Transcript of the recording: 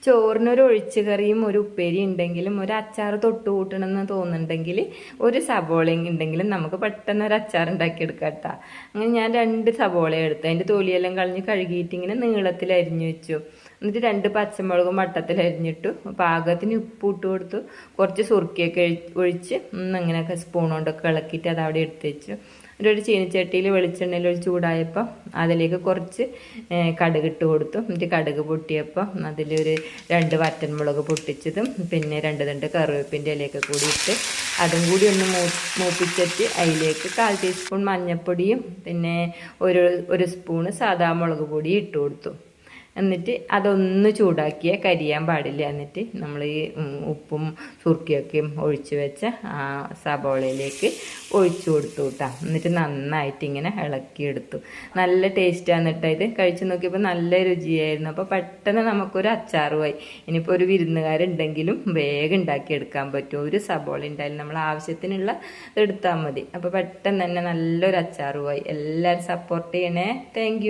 ചോറിനൊരു ഒഴിച്ചു കറിയും ഒരു ഉപ്പേരി ഉണ്ടെങ്കിലും ഒരു അച്ചാർ തൊട്ട് കൂട്ടണമെന്ന് തോന്നുന്നുണ്ടെങ്കിൽ ഒരു സബോളയും ഉണ്ടെങ്കിലും നമുക്ക് പെട്ടെന്ന് ഒരു അച്ചാർ ഉണ്ടാക്കിയെടുക്കാം കേട്ടോ. അങ്ങനെ ഞാൻ 2 സബോള എടുത്തു. അതിൻ്റെ തൊലിയെല്ലാം കളഞ്ഞ് കഴുകിയിട്ട് ഇങ്ങനെ നീളത്തിൽ അരിഞ്ഞു വെച്ചു. എന്നിട്ട് 2 പച്ചമുളകും വട്ടത്തിൽ അരിഞ്ഞിട്ടു. പാകത്തിന് ഉപ്പ് ഇട്ട് കൊടുത്തു. കുറച്ച് സുർക്കയൊക്കെ ഒഴിച്ച് അങ്ങനെയൊക്കെ സ്പൂൺ കൊണ്ടൊക്കെ ഇളക്കിയിട്ട് അത് അവിടെ എടുത്ത് വെച്ചു. ഒരു ചീനിച്ചട്ടിയിൽ വെളിച്ചെണ്ണയിൽ ഒരു ചൂടായപ്പോൾ അതിലേക്ക് കുറച്ച് കടുകിട്ട് കൊടുത്തു. എന്നിട്ട് കടുക് പൊട്ടിയപ്പോൾ അതിലൊരു 2 വറ്റൻമുളക് പൊട്ടിച്ചതും പിന്നെ 2 തണ്ട് കറിവേപ്പിൻ്റെ ഇലയൊക്കെ കൂടി ഇട്ട് അതും കൂടി ഒന്ന് മൂപ്പിച്ചിട്ട് അതിലേക്ക് 1/4 ടീസ്പൂൺ മഞ്ഞൾപ്പൊടിയും പിന്നെ ഒരു സ്പൂണ് സാദാ മുളക് പൊടി ഇട്ട് കൊടുത്തു. എന്നിട്ട് അതൊന്ന് ചൂടാക്കിയ കരിയാൻ പാടില്ല. എന്നിട്ട് നമ്മൾ ഈ ഉപ്പും സുർക്കയൊക്കെയും ഒഴിച്ച് വെച്ച ആ സബോളയിലേക്ക് ഒഴിച്ചു കൊടുത്തു കേട്ടോ. എന്നിട്ട് നന്നായിട്ട് ഇങ്ങനെ ഇളക്കിയെടുത്തു. നല്ല ടേസ്റ്റാണ് കേട്ടോ. ഇത് കഴിച്ച് നോക്കിയപ്പോൾ നല്ല രുചിയായിരുന്നു. അപ്പോൾ പെട്ടെന്ന് നമുക്കൊരു അച്ചാറുമായി. ഇനിയിപ്പോൾ ഒരു വിരുന്നുകാരുണ്ടെങ്കിലും വേഗം ഉണ്ടാക്കിയെടുക്കാൻ പറ്റും. ഒരു സബോള ഉണ്ടായാലും നമ്മൾ ആവശ്യത്തിനുള്ള എടുത്താൽ മതി. അപ്പോൾ പെട്ടെന്ന് തന്നെ നല്ലൊരു അച്ചാറുമായി. എല്ലാവരും സപ്പോർട്ട് ചെയ്യണേ. താങ്ക്